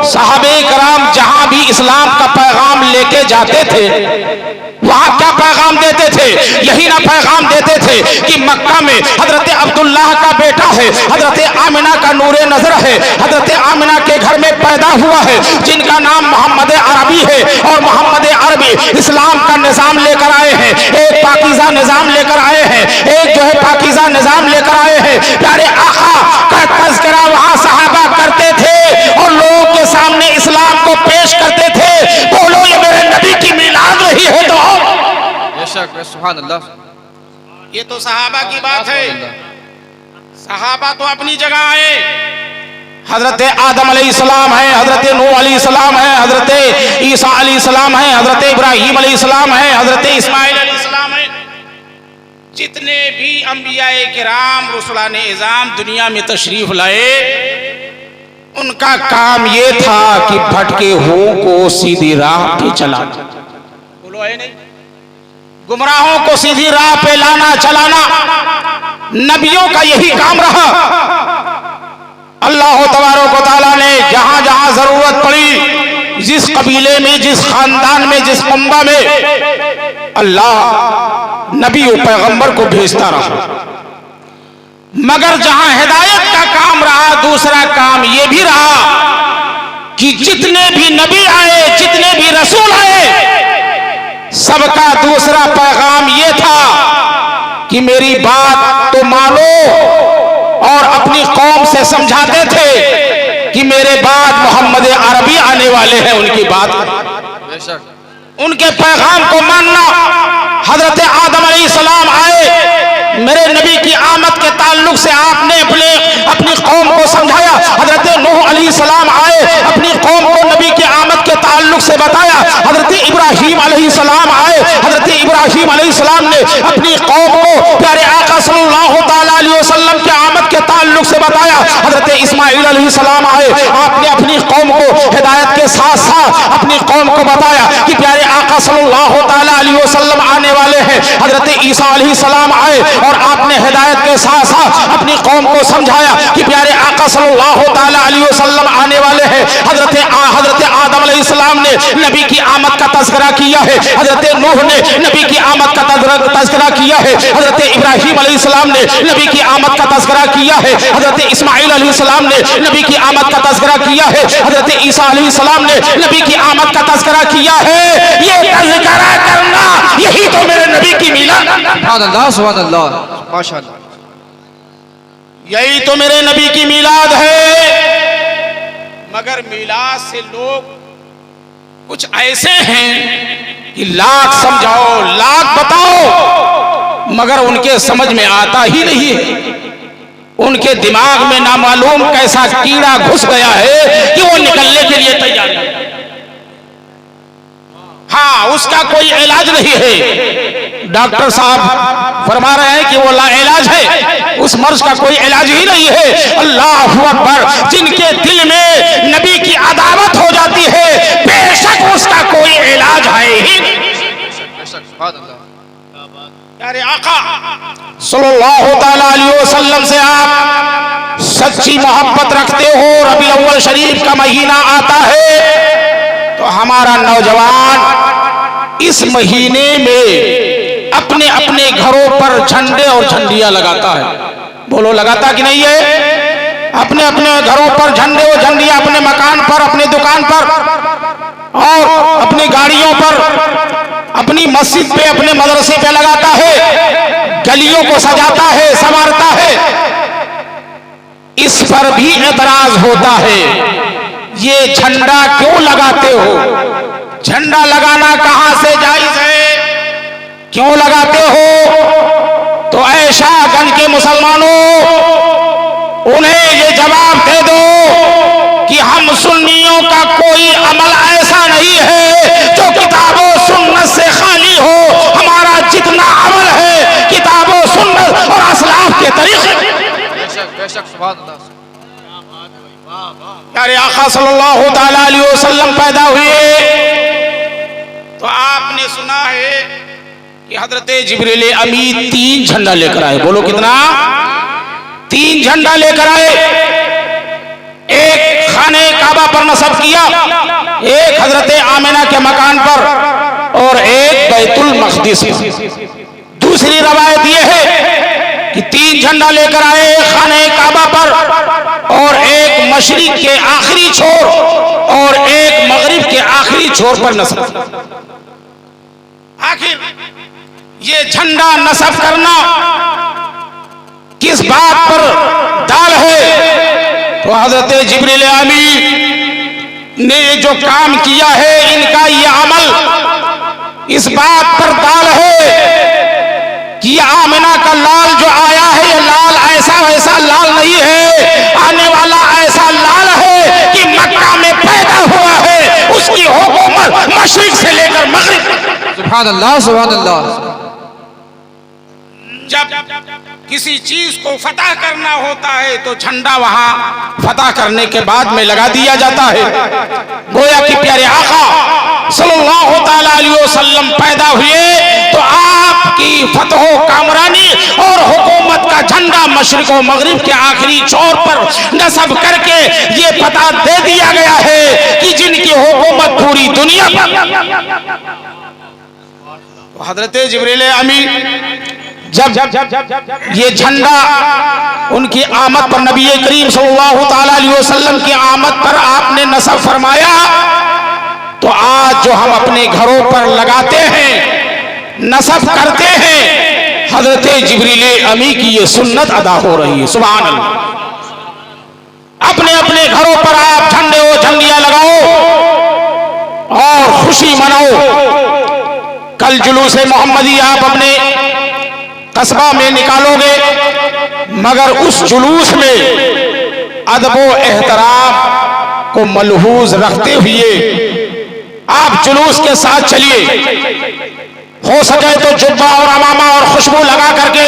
सहाबे कराम जहां भी इस्लाम का पैगाम लेके जाते थे वहां क्या पैगाम देते थे? यही ना पैगाम देते थे कि मक्का में हजरत अब्दुल्लाह का बेटा है, हजरत आमिना का नूरे नजर है, हजरत आमिना के घर में पैदा हुआ है, जिनका नाम मोहम्मद अरबी है, और मोहम्मद अरबी इस्लाम का निजाम लेकर आए हैं, एक पाकीज़ा निजाम लेकर आए हैं, एक जो है पाकीज़ा निजाम लेकर आए हैं। प्यारे आका का तज़किरा वहां सहाबा करते थे और लोगों के सामने इस्लाम को पेश करते थे। बोलो, ये मेरे नबी की मिलाद रही है तो सुभान अल्लाह। ये तो सहाबा की बात है। सहाबा तो अपनी जगह आए। हजरत आदम अलैहिस्सलाम है, हजरत नूह अलैहिस्सलाम है, हजरत ईसा अलैहिस्सलाम है, हजरत इब्राहीम अलैहिस्सलाम है, हजरत इस्माइल अलैहिस्सलाम है। जितने भी अंबियाए किराम रुसुलाने इज़ाम दुनिया में तशरीफ लाए, उनका काम ये था कि भटके हुओं को सीधी राह पे चलाना। बोलो है नहीं? गुमराहों को सीधी राह पे लाना चलाना नबियों का यही काम रहा। अल्लाह तबारक व तआला ने जहां जहां जरूरत पड़ी, जिस कबीले में, जिस खानदान में, जिस कौम में अल्लाह नबी और पैगंबर को भेजता रहा। मगर जहां हिदायत का काम रहा, दूसरा काम यह भी रहा कि जितने भी नबी आए, जितने भी रसूल आए, सबका दूसरा पैगाम यह था कि मेरी बात तो मानो, और अपनी कौम से समझाते थे कि मेरे बाद मोहम्मद अरबी आने वाले हैं, उनकी बात, उनके पैगाम को मानना। हजरत आदम अलैहिस्सलाम आए, मेरे नबी की आमद के ताल्लुक से आपने अपनी कौम को समझाया। हजरत नूह अलैहिस्सलाम आए, अपनी कौम को नबी की आमद के ताल्लुक से बताया। हजरत इब्राहीम अलैहिस्सलाम आए, हजरत इब्राहीम अलैहिस्सलाम ने अपनी कौम को प्यारे आका सल्लल्लाहु तआला अलैहि वसल्लम के आमद के ताल्लुक से बताया। हजरत इस्माइल अलैहिस्सलाम आए, आपने अपनी कौम को हिदायत के साथ साथ अपनी कौम को बताया कि प्यारे आका सल्लल्लाहु तआला अलैहि वसल्लम आने वाले हैं। हजरत ईसा अलैहिस्सलाम आए और आपने हिदायत के साथ साथ अपनी कौम को समझाया कि प्यारे आका सल्लल्लाहु तआला अलैहि वसल्लम आने वाले हैं। हजरत आदम अलैहिस्सलाम ने नबी की आमद का तज़किरा किया है, हजरत नूह ने नबी की आमद का तज़किरा किया है, हजरत इब्राहीम अलैहिस्सलाम ने नबी की आमद का तज़किरा किया है, हजरत इस्माइल अलैहिस्सलाम ने नबी की आमद का तज़किरा किया है, हजरत ईसा अलैहिस्सलाम ने नबी की आमद का तज़किरा किया है। ये तज़किरा करना, यही तो मेरे नबी की मिलाद, सुभान अल्लाह, माशाअल्लाह, यही तो मेरे नबी की मिलाद है। मगर मिलाद से लोग कुछ ऐसे हैं कि लाख समझाओ, लाख बताओ, मगर उनके समझ में आता ही नहीं है। उनके दिमाग में ना मालूम कैसा कीड़ा घुस गया है कि वो निकलने के लिए तैयार है। हाँ, उसका कोई इलाज नहीं है। डॉक्टर साहब फरमा रहे हैं कि वो लाइलाज है, उस मर्ज का कोई इलाज ही नहीं है। अल्लाहु अकबर, जिनके दिल में नबी की अदावत हो जाती है, बेशक उसका कोई इलाज है ही नहीं। प्यारे आका सल्लल्लाहु तआला अलैहि वसल्लम से आप सच्ची मोहब्बत रखते हो, रबी अव्वल शरीफ का महीना आता है तो हमारा नौजवान इस महीने में अपने अपने घरों पर झंडे और झंडियां लगाता है। बोलो, लगाता कि नहीं है? अपने अपने घरों पर झंडे और झंडियां, अपने मकान पर, अपने दुकान पर और अपनी गाड़ियों पर, अपनी मस्जिद पे, अपने मदरसे पे लगाता है, गलियों को सजाता है, संवारता है। इस पर भी एतराज होता है, ये झंडा क्यों लगाते हो? झंडा लगाना कहां से जायज है? क्यों लगाते हो? तो ऐ शाहगंज के मुसलमानों, उन्हें ये जवाब दे दो कि हम सुन्नियों का कोई अमल ऐसा नहीं है जो किताबों सुन्नत से खाली हो। हमारा जितना अमल है किताबों सुन्नत और असलाफ के तरीके। प्यारे आका सल्लल्लाहु तआला अलैहि वसल्लम पैदा हुए तो आपने सुना है कि हजरत जिब्रील अमीन 3 झंडा लेकर आए। बोलो कितना? 3 झंडा लेकर आए। एक खाने काबा पर नस्ब किया, एक हजरत आमिना के मकान पर और एक बैतुल मक़दिस पर। दूसरी रवायत यह है कि 3 झंडा लेकर आए, खाने काबा पर और एक मशरिक के आखिरी छोर और एक मगरिब के आखिरी छोर पर नस्ब। आखिर ये झंडा नस्ब करना किस बात पर दाल है? तो हजरत जिब्रील अमीन ने जो काम किया है, इनका ये अमल इस बात पर दाल है कि आमिना का लाल जो आया है, ये लाल ऐसा वैसा लाल नहीं है। आने वाला ऐसा लाल है कि मक्का में पैदा हुआ है, उसकी हुकूमत मशरिक से लेकर मगरिब। सुभान अल्लाह, सुभान अल्लाह। जब किसी चीज को फतह करना होता है तो झंडा वहां फतह करने के बाद में लगा दिया जाता है। गोया कि प्यारे आका सल्लल्लाहु तआला अलैहि वसल्लम पैदा हुए तो की फतह कामरानी और हुकूमत का झंडा मशरिक और मगरिब के आखिरी छोर पर नस्ब करके ये पता दे दिया गया है कि जिनकी हुकूमत पूरी दुनिया पर। हजरत जिब्रील अमीन जब ये झंडा उनकी आमद पर, नबी करीम सल्लल्लाहु ताला अलैहि वसल्लम की आमद पर आपने नस्ब फरमाया, तो आज जो हम अपने घरों पर लगाते हैं, नस्ब करते हैं, हजरत जिब्रील अमी की ये सुन्नत अदा हो रही है। सुभान अल्लाह। अपने अपने घरों पर आप झंडे और झंडियां लगाओ और खुशी मनाओ। कल जुलूस मोहम्मदी आप अपने कस्बा में निकालोगे, मगर उस जुलूस में अदब व एहतराम को मलहूज रखते हुए आप जुलूस के साथ चलिए। हो सके तो जुब्बा और अमामा और खुशबू लगा करके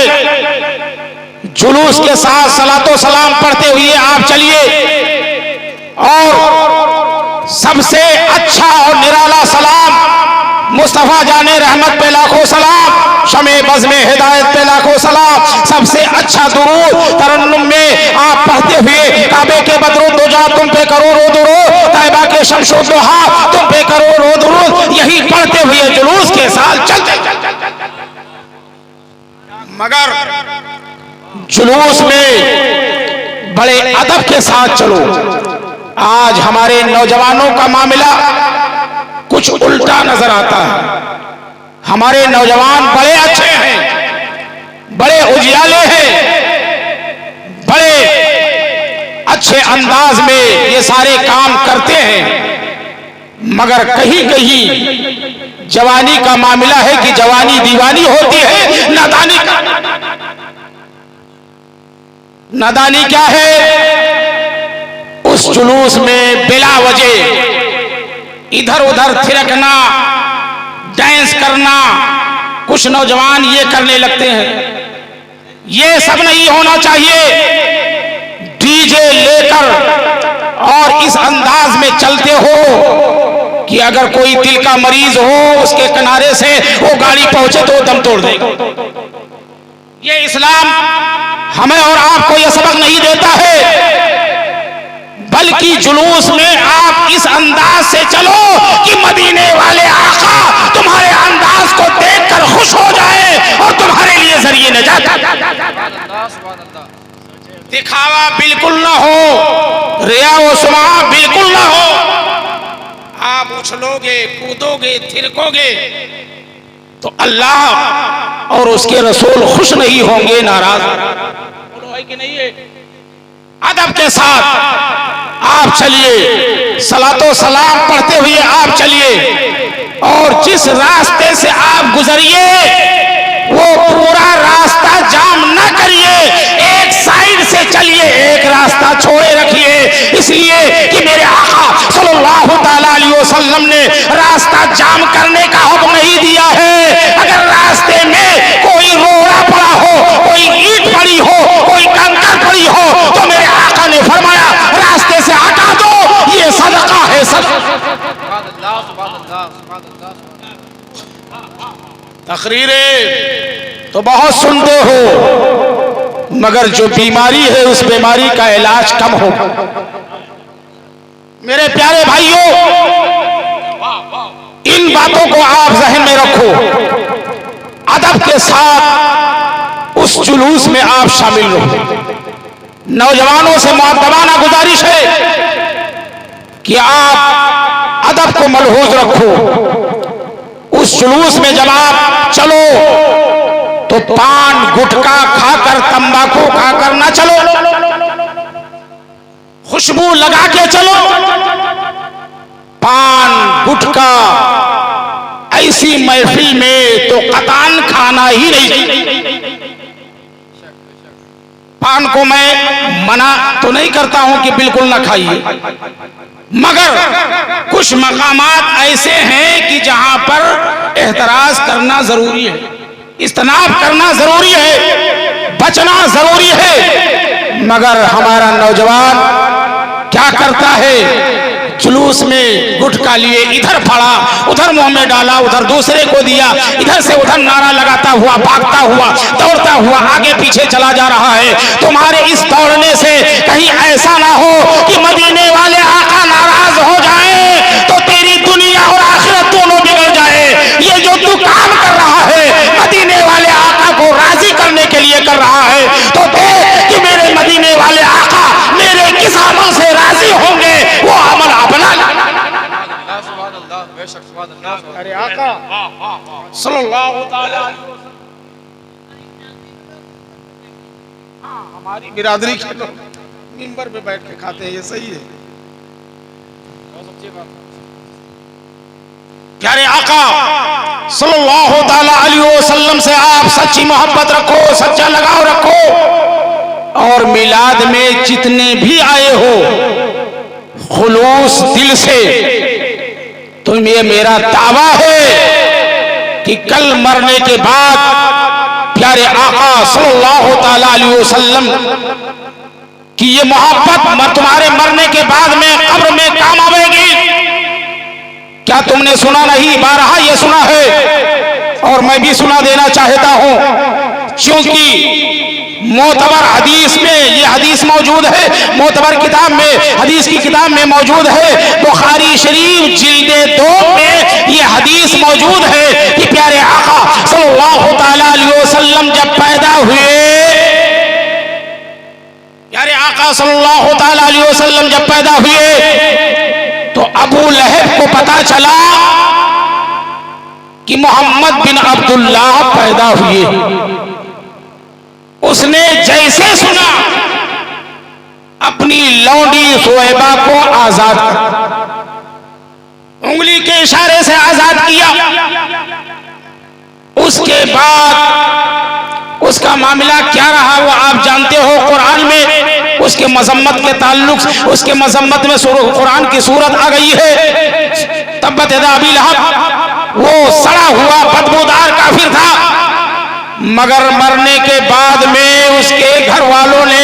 जुलूस के साथ सलातो सलाम पढ़ते हुए आप चलिए। और सबसे अच्छा और निराला सलाम मुस्तफा जाने रहमत पे लाखों सलाम, शमे बज़ में हिदायत पे लाखों सलाम। सबसे अच्छा दुरूद तरन्नुम में आप पढ़ते हुए काबे के बदरुद दुजा तुम पे करोड़ों दुरूद, तैबा के शमशो दुहा तुम पे करोड़ों दुरूद, यही पढ़ते हुए जुलूस के साथ चलते। मगर जुलूस में बड़े अदब के साथ चलो। आज हमारे नौजवानों का मामला कुछ उल्टा नजर आता है। हमारे नौजवान बड़े अच्छे हैं, बड़े उजियाले हैं, बड़े अच्छे अंदाज में ये सारे काम करते हैं, मगर कहीं कहीं जवानी का मामला है कि जवानी दीवानी होती है। नादानी का नादानी क्या है? उस जुलूस में बिला वजह इधर उधर थिरकना, डांस करना, कुछ नौजवान ये करने लगते हैं। ये सब नहीं होना चाहिए। डीजे लेकर और इस अंदाज में चलते हो कि अगर कोई दिल का मरीज हो उसके किनारे से वो गाड़ी पहुंचे तो दम तोड़ देगा। ये इस्लाम हमें और आपको यह सबक नहीं देता है, बल्कि जुलूस में आप इस अंदाज से चलो कि मदीने वाले आका तुम्हारे अंदाज को देखकर खुश हो जाए और तुम्हारे लिए जरिए निजात। दिखावा बिल्कुल ना हो, रिया व सुमा बिल्कुल ना हो। आप उछलोगे, कूदोगे, थिरकोगे तो अल्लाह और उसके रसूल खुश नहीं होंगे, नाराज। बोलो है कि नहीं है? अदब के साथ आप चलिए, सलातो सलाम पढ़ते हुए आप चलिए, और जिस रास्ते से आप गुजरिए वो पूरा रास्ता जाम ना करिए, एक साइड से चलिए, एक रास्ता छोड़े रखिए। इसलिए कि मेरे आका सल्लल्लाहु ताला अलैहि वसल्लम ने रास्ता जाम करने का हुक्म नहीं दिया है। अगर रास्ते में कोई रोड़ा पड़ा हो, कोई ईंट पड़ी हो, कोई कंकर पड़ी हो, तो मेरे आका ने फरमाया रास्ते से हटा दो, ये सदका है। तकरीरें तो बहुत सुनते हो, मगर जो बीमारी है उस बीमारी का इलाज कम हो। मेरे प्यारे भाइयों, इन बातों को आप जहन में रखो। अदब के साथ उस जुलूस में आप शामिल रहो। नौजवानों से मुअद्दबाना गुजारिश है कि आप अदब को मलहूज रखो। उस जुलूस में जब आप चलो तो पान गुटखा खाकर, तंबाकू खाकर ना चलो, खुशबू लगा के चलो। पान गुटखा ऐसी महफिल में तो कतान खाना ही नहीं। पान को मैं मना तो नहीं करता हूं कि बिल्कुल ना खाइए, मगर कुछ मकामात ऐसे हैं कि जहां पर एहतराज करना जरूरी है, इज्तनाब करना जरूरी है, बचना जरूरी है। मगर हमारा नौजवान क्या करता है? जुलूस में गुटखा लिए इधर फाड़ा, उधर मुंह में डाला, उधर दूसरे को दिया, इधर से उधर नारा लगाता हुआ, भागता हुआ, दौड़ता हुआ आगे पीछे चला जा रहा है। तुम्हारे इस दौड़ने से कहीं ऐसा ना हो कि मदीने वाले आका नाराज हो जाए तो तेरी दुनिया और आखिरत दोनों बिगड़ जाए। ये जो तू काम कर रहा है मदीने वाले आका को राजी करने के लिए कर रहा है, तो देख कि मेरे मदीने वाले आका मेरे किस अमल से राजी होंगे, वो अमल अपना। अरे आका सल्लल्लाहु अलैहि वसल्लम, हमारी बिरादरी के लोग मिंबर पे बैठ के खाते हैं, ये सही है। प्यारे आका सल्लल्लाहु अलैहि वसल्लम से आप सच्ची मोहब्बत रखो, सच्चा लगाव रखो, और मिलाद में जितने भी आए हो खुलूस दिल से, तो ये मेरा दावा है कि कल मरने के बाद प्यारे आका सल्लल्लाहु अलैहि वसल्लम कि ये मोहब्बत तुम्हारे मरने के बाद में कब्र में काम आवेगी। क्या तुमने सुना नहीं? बारहा ये सुना है और मैं भी सुना देना चाहता हूं, क्योंकि मोतबर हदीस में ये हदीस मौजूद है, मोतबर किताब में, हदीस की किताब में मौजूद है, बुखारी शरीफ जिल्दे 2 में ये हदीस मौजूद है कि प्यारे आका सल्लल्लाहु अलैहि वसल्लम जब पैदा हुए, प्यारे आका सल्लल्लाहु अलैहि वसल्लम जब पैदा हुए तो अबू लहब को पता चला कि मोहम्मद बिन अब्दुल्लाह पैदा हुए। उसने जैसे सुना अपनी लौंडी सुहैबा को आजाद कर, उंगली के इशारे से आजाद किया। उसके बाद उसका मामला क्या रहा वो आप जानते हो। कुरान में उसके मजम्मत के ताल्लुक, उसके मजम्मत में कुरान की सूरत आ गई है, तब्बत यदा अबी लहब, वो सड़ा हुआ बदबूदार काफिर था, मगर मरने के बाद में उसके घर वालों ने,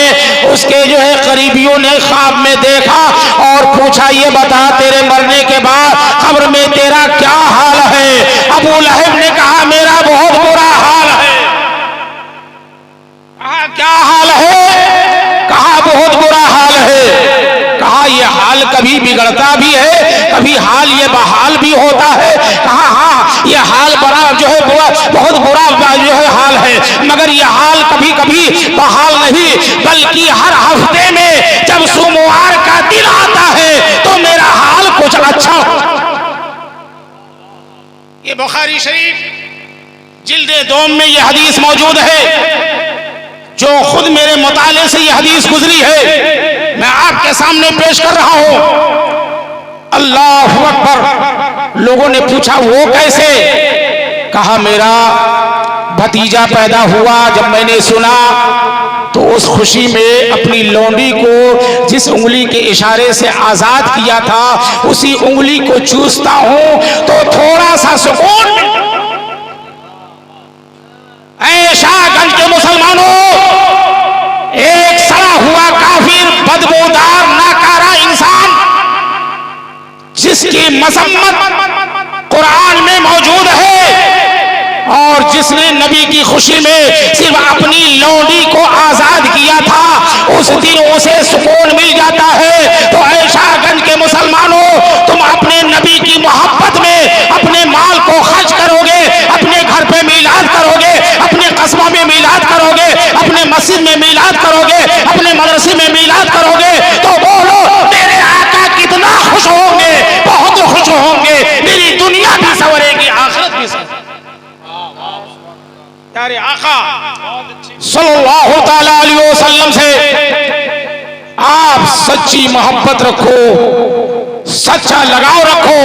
उसके जो है करीबियों ने ख्वाब में देखा और पूछा, ये बता तेरे मरने के बाद कब्र में तेरा क्या हाल है? अबू लहब ने कहा मेरा बहुत बुरा हाल है। कहा क्या हाल है? कहा बहुत बुरा हाल है। कहा ये हाल कभी बिगड़ता भी है, कभी हाल ये बहाल भी होता है। कहा हाँ ये हाल बड़ा जो है बहुत बुरा जो है हाल है, मगर ये हाल कभी कभी बहाल नहीं, बल्कि हर हफ्ते में जब सोमवार का दिन आता है तो मेरा हाल कुछ अच्छा। ये बुखारी शरीफ जिल्दे 2 में ये हदीस मौजूद है, जो खुद मेरे मुताले से ये हदीस गुजरी है, मैं आपके सामने पेश कर रहा हूं। अल्लाहु अकबर। लोगों ने पूछा वो कैसे? कहा मेरा भतीजा पैदा हुआ, जब मैंने सुना तो उस खुशी में अपनी लौंडी को जिस उंगली के इशारे से आजाद किया था उसी उंगली को चूसता हूं तो थोड़ा सा सुकून। शाहगंज के मुसलमानों, एक सड़ा हुआ काफिर, बदबूदार, नाकारा इंसान जिसकी मजम्मत कुरान में मौजूद है और जिसने नबी की खुशी में सिर्फ अपनी लौंडी को आजाद किया था, उस दिन उसे सुकून मिल जाता है। तो ऐ शाहगंज के मुसलमानों, तुम अपने नबी की मोहब्बत में अपने माल को खर्च करोगे, अपने घर पे मीलाद करोगे, अपने कस्बा में मीलाद करोगे, अपने मस्जिद में मीलाद करोगे, अपने मदरसे में मीलाद करोगे, तो बोलो मेरे आका कितना खुश होंगे, बहुत खुश होंगे, मेरी दुनिया भी संवरेगी, आखिरत भी संवरेगी। प्यारे आका सल्लल्लाहु अलैहि वसल्लम से आप सच्ची मोहब्बत रखो, सच्चा लगाव रखो,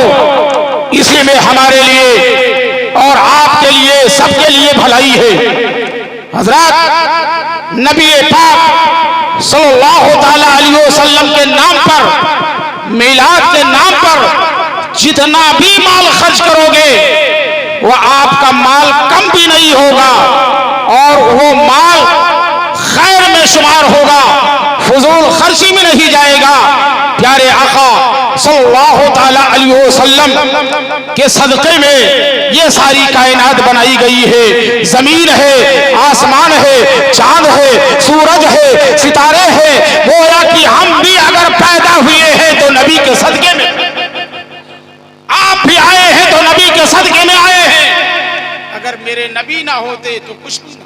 इसी में हमारे लिए और आपके लिए, सबके लिए भलाई है। हजरत नबी पाक सल्लल्लाहु अलैहि वसल्लम के नाम पर, मिलाद के नाम पर जितना भी माल खर्च करोगे वो आपका माल कम भी नहीं होगा और वो माल खैर में शुमार होगा, फजूल खर्ची में नहीं जाएगा। प्यारे आका सल्लल्लाहु ताला अलैहि वसल्लम के सदक़े में ये सारी कायनात बनाई गई है। जमीन है, आसमान है, चांद है, सूरज है, सितारे हैं। गोया कि हम भी अगर पैदा हुए हैं तो नबी के सदक़े में, आप भी आए हैं तो नबी के सदक़े में आए हैं। अगर मेरे नबी ना होते तो कुछ भी ना।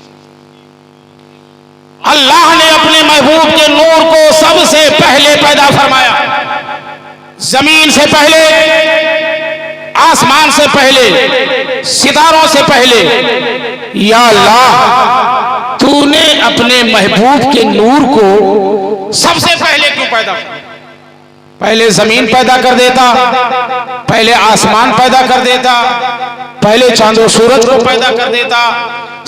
अल्लाह ने अपने महबूब के नूर को सबसे पहले पैदा फरमाया, जमीन से पहले, आसमान से पहले, सितारों से पहले। या अल्लाह, तूने अपने महबूब के नूर को सबसे पहले क्यों पैदा किया? पहले जमीन पैदा कर देता, पहले आसमान पैदा कर देता, पहले चांदो सूरज को पैदा कर देता,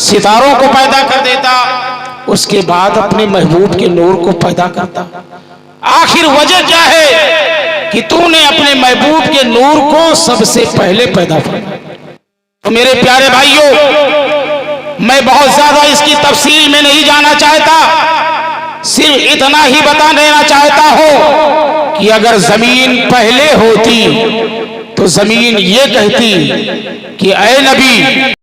सितारों को पैदा कर देता, उसके बाद अपने महबूब के नूर को पैदा करता। आखिर वजह क्या है कि तूने अपने महबूब के नूर को सबसे पहले पैदा किया? तो मेरे प्यारे भाइयों, मैं बहुत ज्यादा इसकी तफसील में नहीं जाना चाहता, सिर्फ इतना ही बता देना चाहता हूं कि अगर जमीन पहले होती तो जमीन ये कहती कि ऐ नबी,